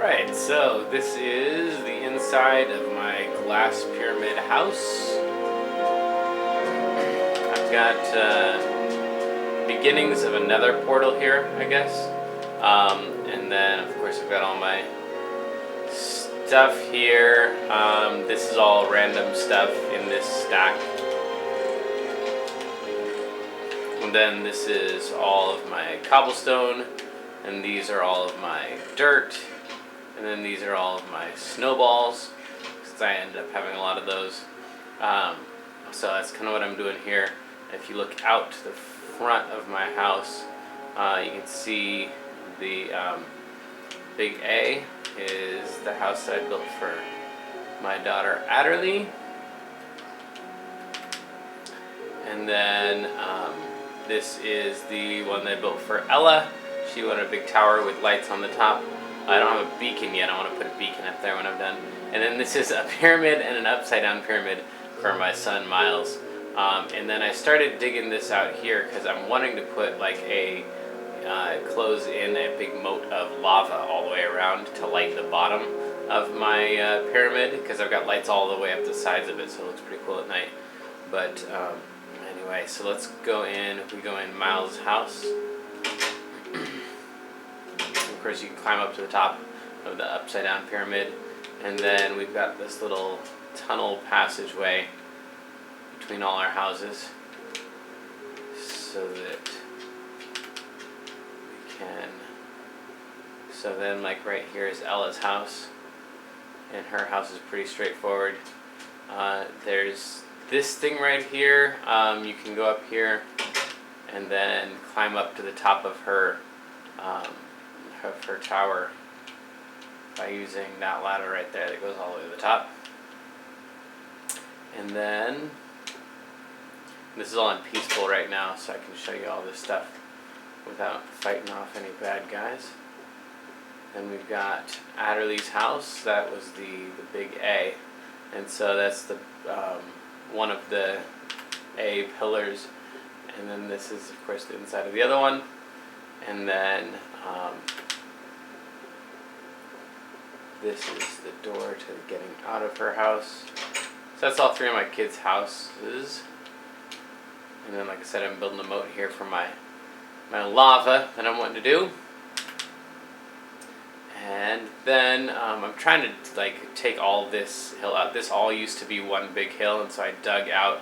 Alright, so this is the inside of my glass pyramid house. I've got beginnings of another portal here, I guess. And then, of course, I've got all my stuff here. This is all random stuff in this stack. And then this is all of my cobblestone. And these are all of my dirt. And then these are all of my snowballs, since I ended up having a lot of those. So that's kind of what I'm doing here. If you look out to the front of my house, you can see the big A is the house that I built for my daughter Adderley. And then this is the one that I built for Ella. She wanted a big tower with lights on the top. I don't have a beacon yet. I want to put a beacon up there when I'm done. And then this is a pyramid and an upside down pyramid for my son Miles. And then I started digging this out here because I'm wanting to put like close in a big moat of lava all the way around to light the bottom of my pyramid, because I've got lights all the way up the sides of it, so it looks pretty cool at night. But anyway, so let's go in. We go in Miles' house. Of course, you can climb up to the top of the upside down pyramid, and then we've got this little tunnel passageway between all our houses, so that we can. So then, like right here is Ella's house, and her house is pretty straightforward. There's this thing right here. You can go up here and then climb up to the top of her tower by using that ladder right there that goes all the way to the top. And then this is all in peaceful right now, so I can show you all this stuff without fighting off any bad guys. Then we've got Adderley's house. That was the big A, and so that's the one of the A pillars. And then this is, of course, the inside of the other one. And then this is the door to getting out of her house. So that's all three of my kids' houses. And then, like I said, I'm building a moat here for my lava that I'm wanting to do. And then I'm trying to like take all this hill out. This all used to be one big hill, and so I dug out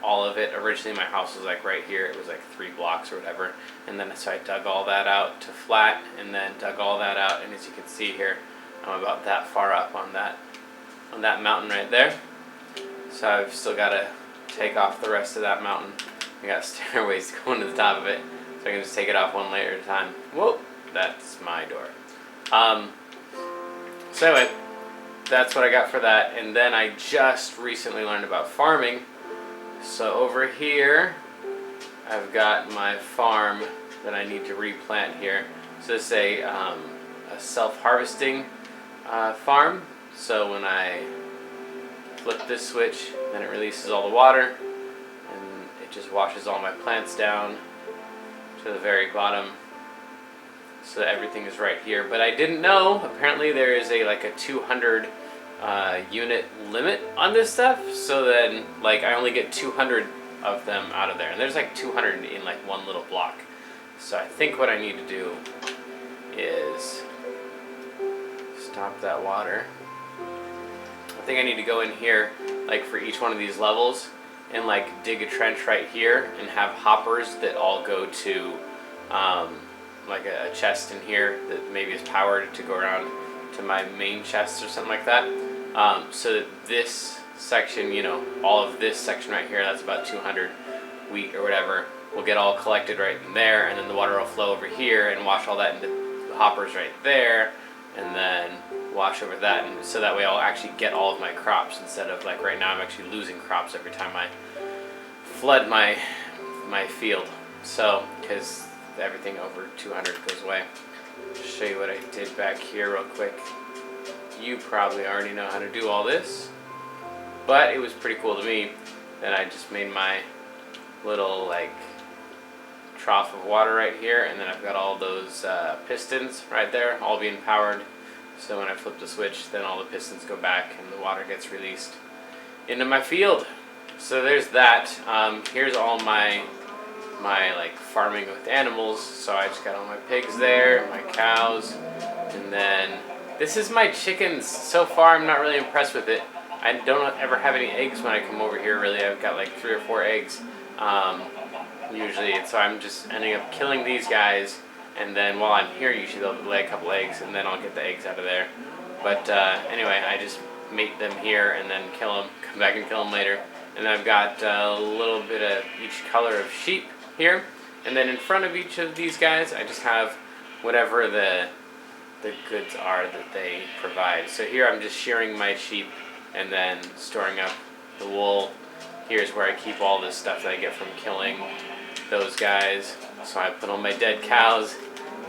all of it. Originally my house was like right here. It was like 3 blocks or whatever. And then so I dug all that out to flat, and then dug all that out. And as you can see here, I'm about that far up on that mountain right there. So I've still got to take off the rest of that mountain. I got stairways going to the top of it, so I can just take it off one layer at a time. Whoa, that's my door. So anyway, that's what I got for that. And then I just recently learned about farming. So over here, I've got my farm that I need to replant here. So this is a self-harvesting farm. So when I flip this switch, then it releases all the water, and it just washes all my plants down to the very bottom. So that everything is right here. But I didn't know, apparently there is a 200 unit limit on this stuff, so then like I only get 200 of them out of there, and there's like 200 in like one little block. So I think what I need to do is stop that water. I think I need to go in here like for each one of these levels and like dig a trench right here and have hoppers that all go to like a chest in here that maybe is powered to go around to my main chest or something like that. So that this section, all of this section right here, that's about 200 wheat or whatever, will get all collected right in there, and then the water will flow over here and wash all that into the hoppers right there, and then wash over that, and so that way I'll actually get all of my crops, instead of like right now I'm actually losing crops every time I flood my field. So, because everything over 200 goes away. I'll show you what I did back here real quick. You probably already know how to do all this, but it was pretty cool to me that I just made my little like trough of water right here, and then I've got all those pistons right there all being powered So when I flip the switch, then all the pistons go back and the water gets released into my field. So there's that. Here's all my like farming with animals. So I just got all my pigs there, my cows, and then this is my chickens. So far, I'm not really impressed with it. I don't ever have any eggs when I come over here. Really, I've got like 3 or 4 eggs usually, and so I'm just ending up killing these guys. And then while I'm here, usually they'll lay a couple eggs, and then I'll get the eggs out of there. But anyway, I just mate them here and then kill them, come back and kill them later. And then I've got a little bit of each color of sheep here. And then in front of each of these guys, I just have whatever the goods are that they provide. So here I'm just shearing my sheep and then storing up the wool. Here's where I keep all this stuff that I get from killing those guys. So I put all my dead cows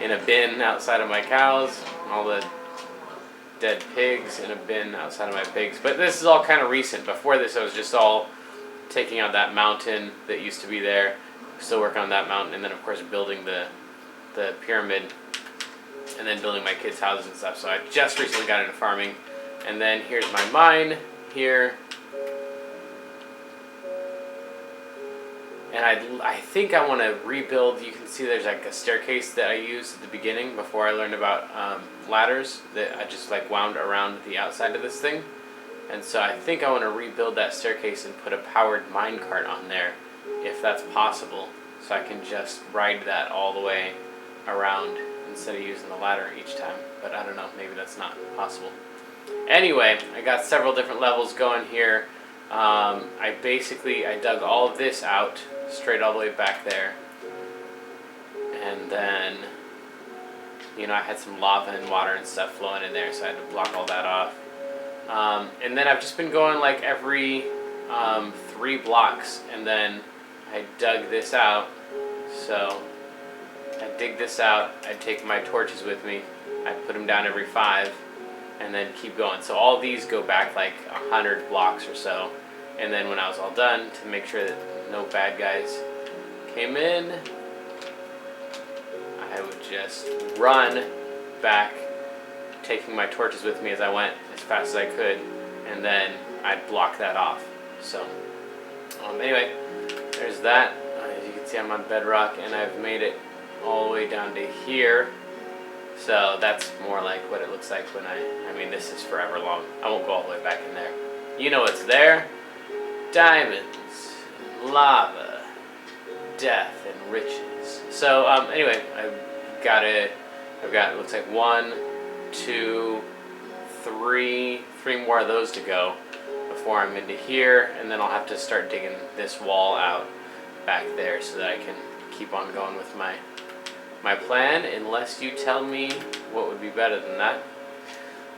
in a bin outside of my cows, all the dead pigs in a bin outside of my pigs. But this is all kind of recent. Before this, I was just all taking out that mountain that used to be there, still working on that mountain, and then of course building the pyramid, and then building my kids' houses and stuff. So I just recently got into farming. And then here's my mine here. And I think I want to rebuild. You can see there's like a staircase that I used at the beginning before I learned about ladders that I just like wound around the outside of this thing. And so I think I want to rebuild that staircase and put a powered minecart on there, if that's possible, so I can just ride that all the way around instead of using the ladder each time. But I don't know, maybe that's not possible. Anyway, I got several different levels going here. I dug all of this out, straight all the way back there. And then, I had some lava and water and stuff flowing in there, so I had to block all that off. And then I've just been going like every 3 blocks, and then I dug this out. So I dig this out, I take my torches with me, I put them down every 5, and then keep going. So all these go back like 100 blocks or so. And then when I was all done, to make sure that no bad guys came in, I would just run back, taking my torches with me as I went as fast as I could, and then I'd block that off. So anyway, there's that. As you can see, I'm on bedrock, and I've made it all the way down to here. So that's more like what it looks like when this is forever long. I won't go all the way back in there. You know what's there? Diamonds, lava, death, and riches. So anyway, I've got it looks like 1, 2, 3 more of those to go before I'm into here, and then I'll have to start digging this wall out back there so that I can keep on going with my plan, unless you tell me what would be better than that.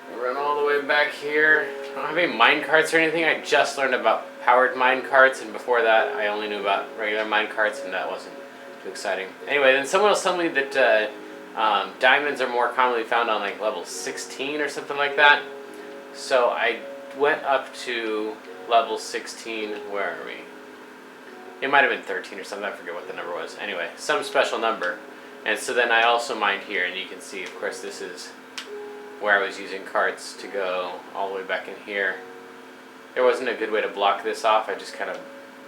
I run all the way back here. I don't have any mine carts or anything. I just learned about powered mine carts, and before that I only knew about regular mine carts, and that wasn't too exciting. Anyway, then someone else told me that diamonds are more commonly found on like level 16 or something like that. So I went up to level 16. Where are we? It might have been 13 or something. I forget what the number was. Anyway, some special number. And so then I also mined here, and you can see, of course, this is where I was using carts to go all the way back in here. There wasn't a good way to block this off. I just kind of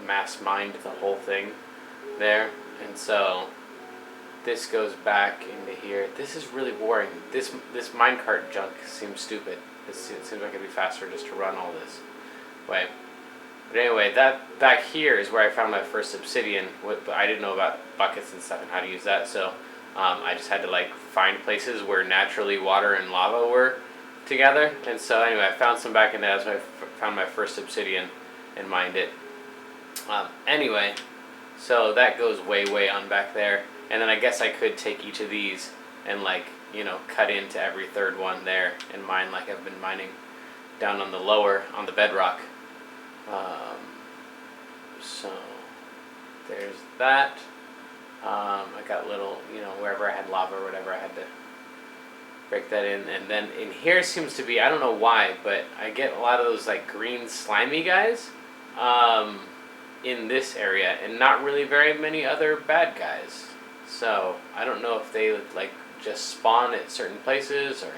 mass mined the whole thing there. And so this goes back into here. This is really boring. This minecart junk seems stupid. It seems like it'd be faster just to run all this way. But anyway, that back here is where I found my first obsidian. But I didn't know about buckets and stuff and how to use that, so I just had to like find places where naturally water and lava were together. And so anyway, I found some back in there. That's when I found my first obsidian and mined it. Anyway, so that goes way on back there. And then I guess I could take each of these and like, cut into every 3rd one there and mine like I've been mining down on the bedrock. So there's that. I got little, wherever I had lava or whatever, I had to break that in. And then in here seems to be, I don't know why, but I get a lot of those like green slimy guys in this area, and not really very many other bad guys. So I don't know if they like just spawn at certain places, or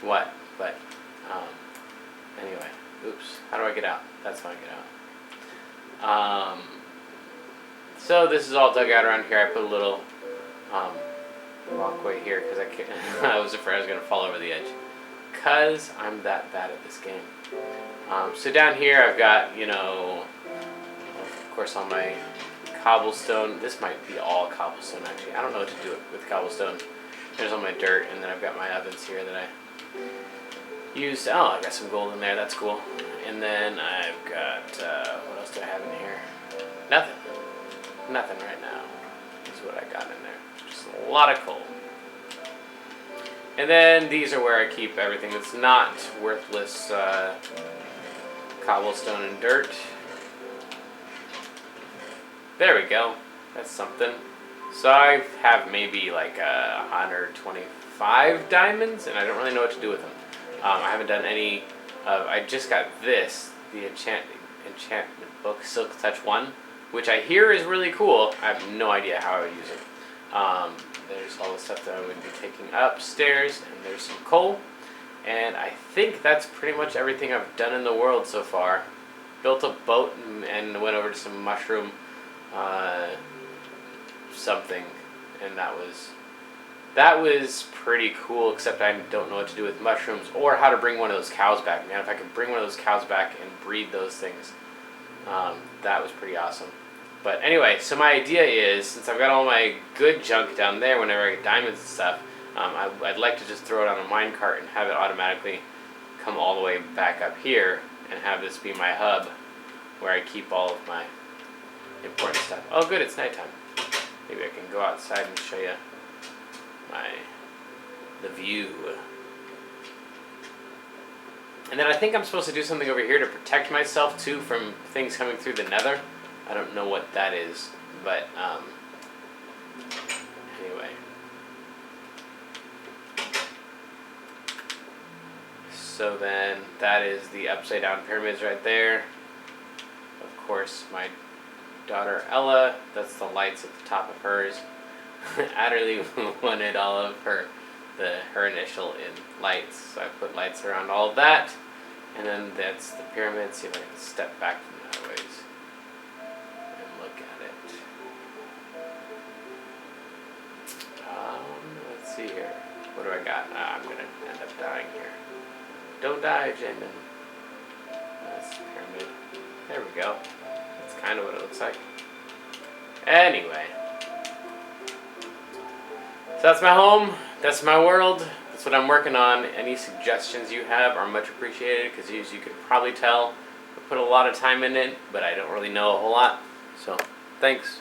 what, but anyway, oops, how do I get out? That's how I get out. So this is all dug out around here. I put a little walkway here because I was afraid I was going to fall over the edge because I'm that bad at this game. So down here I've got, of course, all my cobblestone. This might be all cobblestone actually. I don't know what to do with cobblestone. There's all my dirt, and then I've got my ovens here that I used. Oh, I got some gold in there. That's cool. And then I've got, what else do I have in here? Nothing. Nothing right now is what I got in there. Just a lot of coal. And then these are where I keep everything that's not worthless cobblestone and dirt. There we go. That's something. So I have maybe like 125 diamonds, and I don't really know what to do with them. I haven't done any. I just got this, the enchantment book, Silk Touch 1, which I hear is really cool. I have no idea how I would use it. There's all the stuff that I would be taking upstairs, and there's some coal. And I think that's pretty much everything I've done in the world so far. Built a boat and went over to some mushroom something, and that was pretty cool, except I don't know what to do with mushrooms or how to bring one of those cows back. Man, if I could bring one of those cows back and breed those things, that was pretty awesome. But anyway, so my idea is, since I've got all my good junk down there whenever I get diamonds and stuff, I'd like to just throw it on a minecart and have it automatically come all the way back up here and have this be my hub where I keep all of my important stuff. Oh good, it's nighttime. Maybe I can go outside and show you the view. And then I think I'm supposed to do something over here to protect myself too from things coming through the nether. I don't know what that is, but anyway. So then that is the upside down pyramids right there. Of course, my daughter Ella, that's the lights at the top of hers. Adderley wanted all of her initial in lights, so I put lights around all of that. And then that's the pyramid. See if I can step back from that a ways and look at it. Let's see here. What do I got? I'm going to end up dying here. Don't die, Jamin. That's the pyramid. There we go. That's kind of what it looks like. Anyway. So that's my home. That's my world. That's what I'm working on. Any suggestions you have are much appreciated, because as you can probably tell, I put a lot of time in it, but I don't really know a whole lot. So, thanks.